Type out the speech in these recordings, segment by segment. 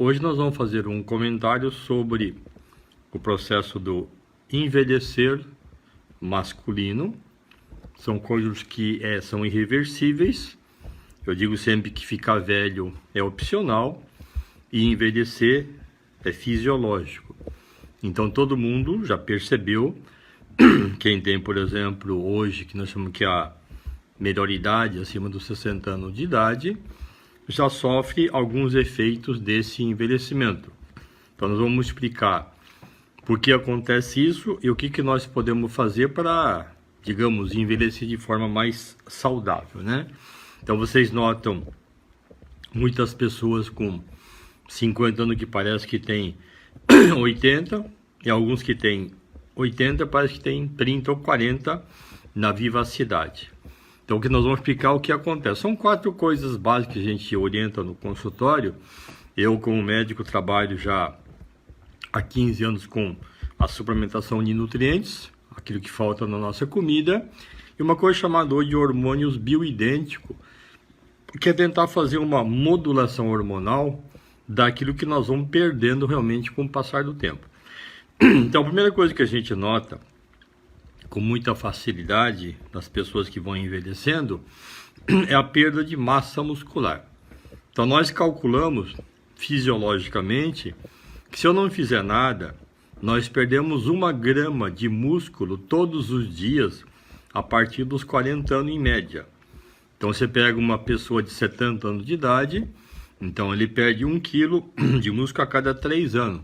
Hoje nós vamos fazer um comentário sobre o processo do envelhecer masculino. São coisas que são irreversíveis. Eu digo sempre que ficar velho é opcional e envelhecer é fisiológico. Então todo mundo já percebeu, quem tem, por exemplo, hoje, que nós chamamos que é a melhor idade, acima dos 60 anos de idade, já sofre alguns efeitos desse envelhecimento. Então nós vamos explicar por que acontece isso e o que nós podemos fazer para, digamos, envelhecer de forma mais saudável, né? Então vocês notam muitas pessoas com 50 anos que parece que tem 80, e alguns que têm 80 parece que tem 30 ou 40 na vivacidade. Então, o que nós vamos explicar o que acontece. São 4 coisas básicas que a gente orienta no consultório. Eu, como médico, trabalho já há 15 anos com a suplementação de nutrientes, aquilo que falta na nossa comida, e uma coisa chamada hoje de hormônios bioidênticos, que é tentar fazer uma modulação hormonal daquilo que nós vamos perdendo realmente com o passar do tempo. Então, a primeira coisa que a gente nota com muita facilidade nas pessoas que vão envelhecendo é a perda de massa muscular. Então nós calculamos fisiologicamente que se eu não fizer nada, nós perdemos 1 grama de músculo todos os dias a partir dos 40 anos em média. Então você pega uma pessoa de 70 anos de idade, então ele perde 1 quilo de músculo a cada 3 anos.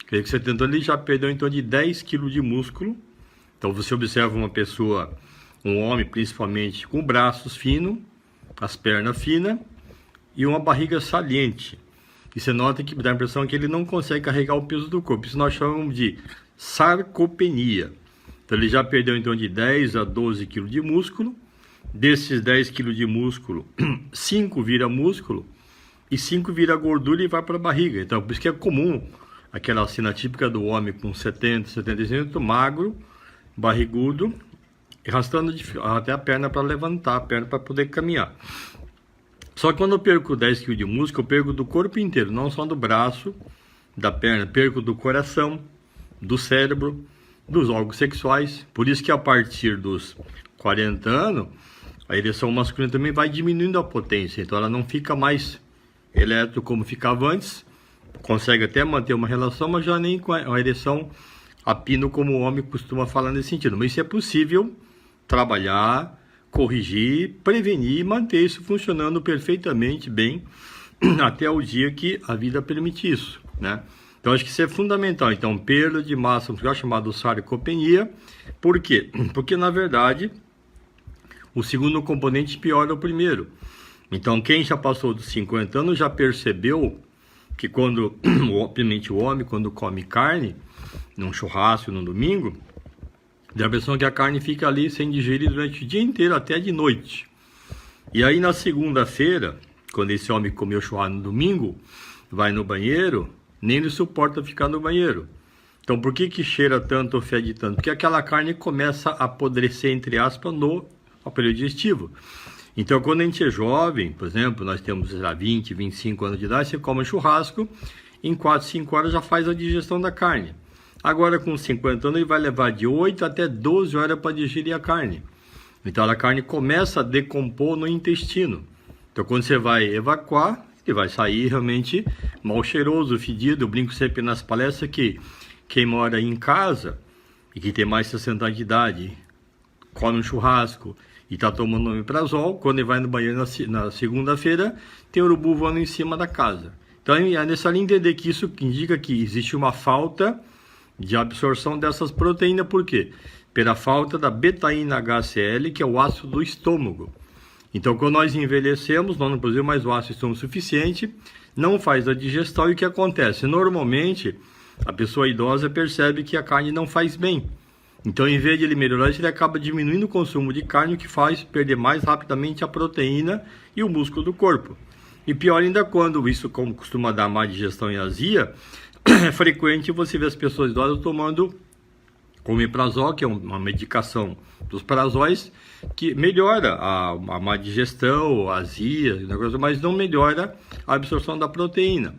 Quer dizer que 70 anos ele já perdeu então de 10 quilos de músculo. Então você observa uma pessoa, um homem principalmente, com braços finos, as pernas finas e uma barriga saliente. E você nota que dá a impressão que ele não consegue carregar o peso do corpo. Isso nós chamamos de sarcopenia. Então ele já perdeu então de 10 a 12 quilos de músculo. Desses 10 quilos de músculo, 5 vira músculo e 5 vira gordura e vai para a barriga. Então por isso que é comum aquela cena típica do homem com 70, 75, magro, barrigudo, arrastando até a perna para levantar, a perna para poder caminhar. Só que quando eu perco 10 kg de músculo, eu perco do corpo inteiro, não só do braço, da perna, perco do coração, do cérebro, dos órgãos sexuais. Por isso que a partir dos 40 anos, a ereção masculina também vai diminuindo a potência, então ela não fica mais elétrica como ficava antes, consegue até manter uma relação, mas já nem com a ereção a pino, como o homem costuma falar nesse sentido. Mas isso é possível trabalhar, corrigir, prevenir e manter isso funcionando perfeitamente bem até o dia que a vida permite isso, né? Então acho que isso é fundamental. Então, perda de massa muscular, chamado sarcopenia. Por quê? Porque na verdade o segundo componente piora o primeiro. Então quem já passou dos 50 anos já percebeu que quando, obviamente o homem, quando come carne, num churrasco, no domingo, dá a impressão que a carne fica ali sem digerir durante o dia inteiro, até de noite. E aí na segunda-feira, quando esse homem comeu churrasco no domingo, vai no banheiro, nem ele suporta ficar no banheiro. Então por que cheira tanto ou fede tanto? Porque aquela carne começa a apodrecer, entre aspas, no aparelho digestivo. Então, quando a gente é jovem, por exemplo, nós temos 20, 25 anos de idade, você come churrasco, em 4, 5 horas já faz a digestão da carne. Agora, com 50 anos, ele vai levar de 8 até 12 horas para digerir a carne. Então, a carne começa a decompor no intestino. Então, quando você vai evacuar, ele vai sair realmente mal cheiroso, fedido. Eu brinco sempre nas palestras que quem mora em casa e que tem mais de 60 anos de idade, come um churrasco e está tomando omeprazol, quando ele vai no banheiro na segunda-feira, tem urubu voando em cima da casa. Então é necessário entender que isso indica que existe uma falta de absorção dessas proteínas. Por quê? Pela falta da betaína HCl, que é o ácido do estômago. Então quando nós envelhecemos, nós não produzimos mais o ácido do estômago suficiente, não faz a digestão, e o que acontece? Normalmente a pessoa idosa percebe que a carne não faz bem. Então, em vez de ele melhorar isso, ele acaba diminuindo o consumo de carne, o que faz perder mais rapidamente a proteína e o músculo do corpo. E pior ainda, quando isso costuma dar má digestão e azia, é frequente você ver as pessoas idosas tomando omeprazol, que é uma medicação dos prazóis, que melhora a má digestão, a azia, mas não melhora a absorção da proteína.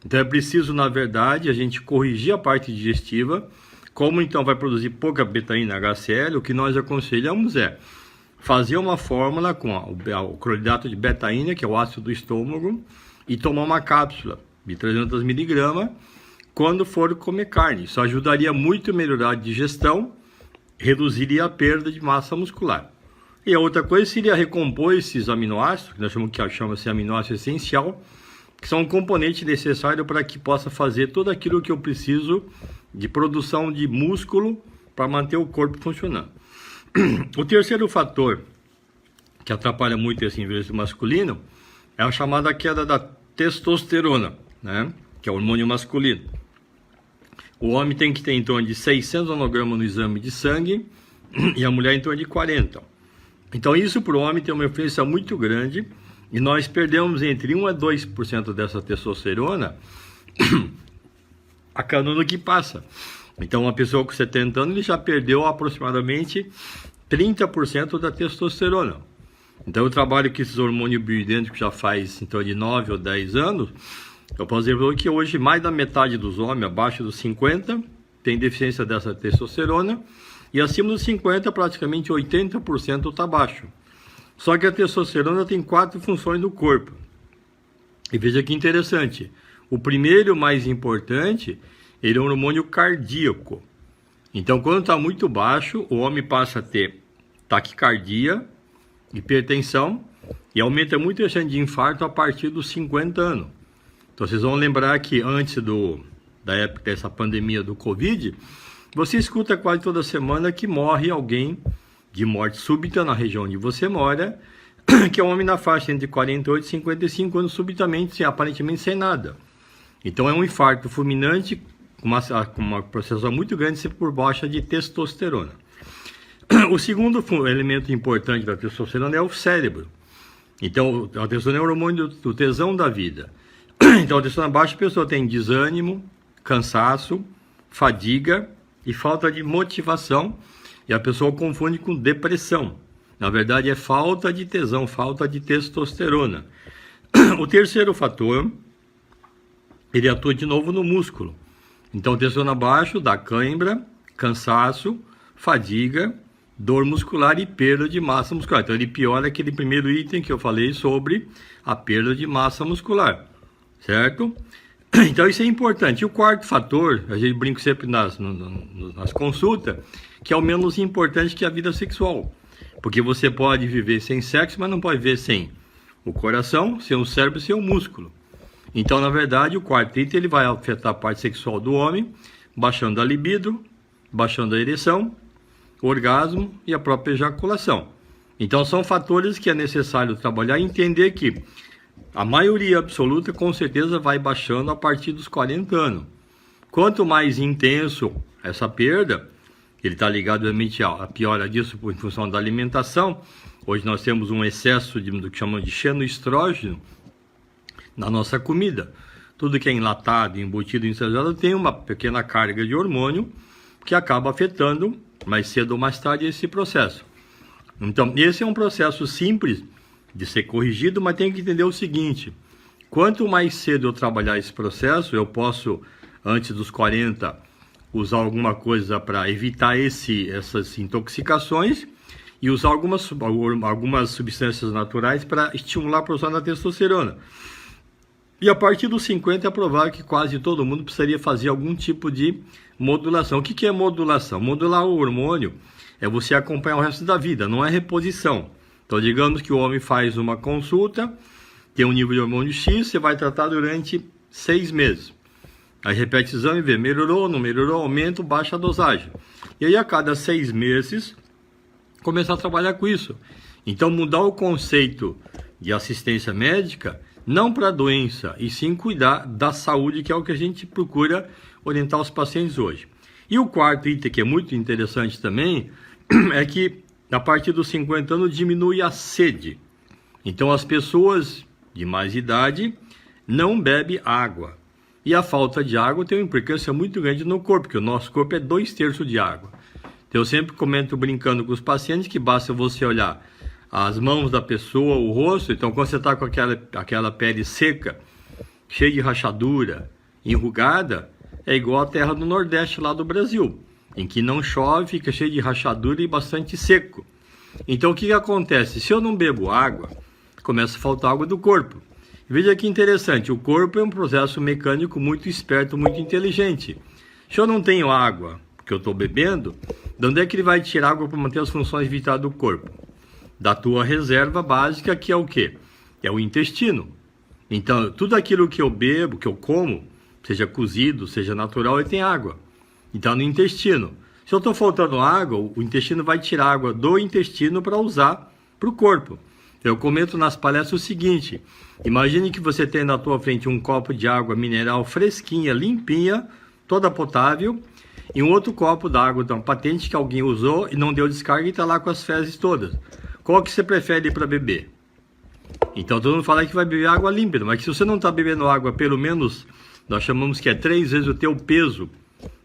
Então é preciso, na verdade, a gente corrigir a parte digestiva. Como então vai produzir pouca betaína HCl, o que nós aconselhamos é fazer uma fórmula com o cloridato de betaína, que é o ácido do estômago, e tomar uma cápsula de 300 miligramas quando for comer carne. Isso ajudaria muito a melhorar a digestão, reduziria a perda de massa muscular. E a outra coisa seria recompor esses aminoácidos, que nós chamamos de aminoácido essencial, que são um componente necessário para que possa fazer tudo aquilo que eu preciso de produção de músculo para manter o corpo funcionando. O terceiro fator que atrapalha muito esse envelhecimento masculino é a chamada queda da testosterona, né? Que é o hormônio masculino. O homem tem que ter em torno de 600 nanogramas no exame de sangue e a mulher em torno de 40. Então isso para o homem tem uma influência muito grande e nós perdemos entre 1 a 2% dessa testosterona a cada ano que passa. Então uma pessoa com 70 anos ele já perdeu aproximadamente 30% da testosterona. Então eu trabalho com esses hormônios bioidênticos já faz então de 9 ou 10 anos. Eu posso dizer que hoje mais da metade dos homens abaixo dos 50 tem deficiência dessa testosterona e acima dos 50 praticamente 80% está baixo. Só que a testosterona tem 4 funções no corpo. E veja que interessante. O primeiro, mais importante, ele é um hormônio cardíaco. Então, quando está muito baixo, o homem passa a ter taquicardia, hipertensão e aumenta muito a chance de infarto a partir dos 50 anos. Então, vocês vão lembrar que antes da época dessa pandemia do Covid, você escuta quase toda semana que morre alguém de morte súbita na região onde você mora, que é um homem na faixa entre 48 e 55 anos, subitamente, aparentemente sem nada. Então é um infarto fulminante, com uma processão muito grande por baixa de testosterona. O segundo elemento importante da testosterona é o cérebro. Então a testosterona é o hormônio do tesão da vida. Então a testosterona baixa, a pessoa tem desânimo, cansaço, fadiga e falta de motivação. E a pessoa confunde com depressão. Na verdade é falta de tesão, falta de testosterona. O terceiro fator, ele atua de novo no músculo. Então testosterona baixo dá cãibra, cansaço, fadiga, dor muscular e perda de massa muscular. Então ele piora aquele primeiro item que eu falei sobre a perda de massa muscular, certo? Então isso é importante. E o quarto fator, a gente brinca sempre nas consultas, que é o menos importante que a vida sexual. Porque você pode viver sem sexo, mas não pode viver sem o coração, sem o cérebro e sem o músculo. Então, na verdade, o quarto item ele vai afetar a parte sexual do homem, baixando a libido, baixando a ereção, o orgasmo e a própria ejaculação. Então, são fatores que é necessário trabalhar e entender que a maioria absoluta, com certeza, vai baixando a partir dos 40 anos. Quanto mais intenso essa perda, ele está ligado, obviamente, à piora disso em função da alimentação. Hoje nós temos um excesso do que chamamos de xenoestrógeno na nossa comida. Tudo que é enlatado, embutido, industrializado, tem uma pequena carga de hormônio que acaba afetando, mais cedo ou mais tarde, esse processo. Então, esse é um processo simples de ser corrigido, mas tem que entender o seguinte: quanto mais cedo eu trabalhar esse processo, eu posso, antes dos 40, usar alguma coisa para evitar essas intoxicações e usar algumas substâncias naturais para estimular a produção da testosterona. E a partir dos 50 é provável que quase todo mundo precisaria fazer algum tipo de modulação. O que é modulação? Modular o hormônio é você acompanhar o resto da vida, não é reposição. Então, digamos que o homem faz uma consulta, tem um nível de hormônio X, você vai tratar durante 6 meses. Aí repete o exame e vê, melhorou, não melhorou, aumenta, baixa a dosagem. E aí a cada 6 meses, começar a trabalhar com isso. Então mudar o conceito de assistência médica, não para a doença, e sim cuidar da saúde, que é o que a gente procura orientar os pacientes hoje. E o quarto item, que é muito interessante também, é que a partir dos 50 anos diminui a sede. Então as pessoas de mais idade não bebem água. E a falta de água tem uma implicância muito grande no corpo, porque o nosso corpo é 2/3 de água. Então, eu sempre comento brincando com os pacientes que basta você olhar as mãos da pessoa, o rosto. Então, quando você está com aquela pele seca, cheia de rachadura, enrugada, é igual a terra do Nordeste lá do Brasil, em que não chove, fica cheio de rachadura e bastante seco. Então o que acontece? Se eu não bebo água, começa a faltar água do corpo. Veja que interessante, o corpo é um processo mecânico muito esperto, muito inteligente. Se eu não tenho água que eu estou bebendo, de onde é que ele vai tirar água para manter as funções vitais do corpo? Da tua reserva básica, que é o quê? É o intestino. Então, tudo aquilo que eu bebo, que eu como, seja cozido, seja natural, ele tem água. Então, no intestino. Se eu estou faltando água, o intestino vai tirar água do intestino para usar para o corpo. Eu comento nas palestras o seguinte: imagine que você tem na tua frente um copo de água mineral fresquinha, limpinha, toda potável, e um outro copo d'água de uma patente que alguém usou e não deu descarga e está lá com as fezes todas. Qual que você prefere para beber? Então todo mundo fala que vai beber água límpida, mas que se você não está bebendo água, pelo menos, nós chamamos que é 3 vezes o teu peso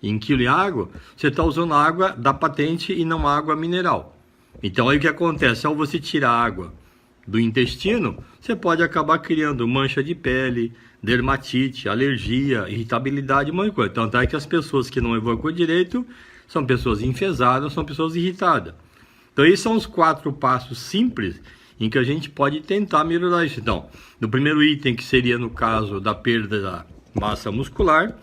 em quilo de água, você está usando água da patente e não água mineral. Então aí o que acontece? Ao você tirar água do intestino, você pode acabar criando mancha de pele, dermatite, alergia, irritabilidade, uma coisa. Tanto é que as pessoas que não evacuam direito são pessoas enfesadas, são pessoas irritadas. Então esses são os 4 passos simples em que a gente pode tentar melhorar isso. Então, no primeiro item, que seria no caso da perda da massa muscular,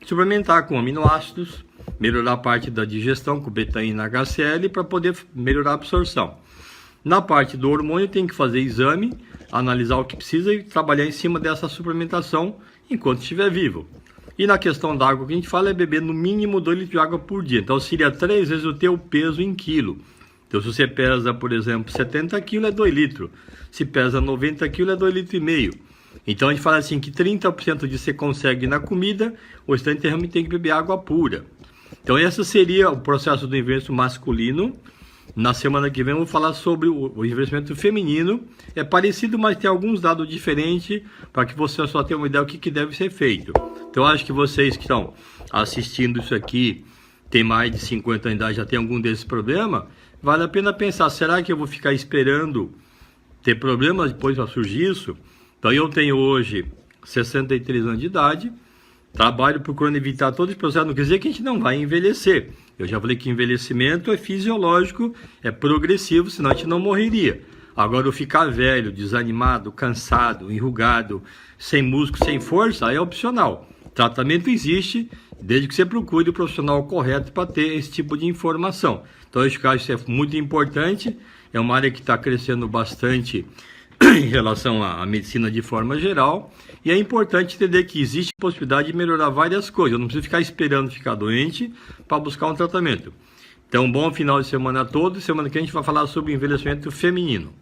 suplementar com aminoácidos, melhorar a parte da digestão com betaína HCl para poder melhorar a absorção. Na parte do hormônio tem que fazer exame, analisar o que precisa e trabalhar em cima dessa suplementação enquanto estiver vivo. E na questão da água, o que a gente fala é beber no mínimo 2 litros de água por dia. Então seria 3 vezes o teu peso em quilo. Então se você pesa, por exemplo, 70 kg é 2 litros. Se pesa 90 kg é 2,5 litros. Então a gente fala assim que 30% disso você consegue na comida, o restante realmente tem que beber água pura. Então esse seria o processo do envelhecimento masculino. Na semana que vem eu vou falar sobre o envelhecimento feminino. É parecido, mas tem alguns dados diferentes para que você só tenha uma ideia do que deve ser feito. Então eu acho que vocês que estão assistindo isso aqui, tem mais de 50 anos de idade, já tem algum desses problemas, vale a pena pensar, será que eu vou ficar esperando ter problemas depois para surgir isso? Então eu tenho hoje 63 anos de idade, trabalho procurando evitar todo esse processo. Não quer dizer que a gente não vai envelhecer. Eu já falei que envelhecimento é fisiológico, é progressivo, senão a gente não morreria. Agora, eu ficar velho, desanimado, cansado, enrugado, sem músculo, sem força, aí é opcional. Tratamento existe, desde que você procure o profissional correto para ter esse tipo de informação. Então, eu acho que isso é muito importante. É uma área que está crescendo bastante em relação à medicina de forma geral, e é importante entender que existe possibilidade de melhorar várias coisas. Eu não preciso ficar esperando ficar doente para buscar um tratamento. Então, bom final de semana a todos. Semana que a gente vai falar sobre envelhecimento feminino.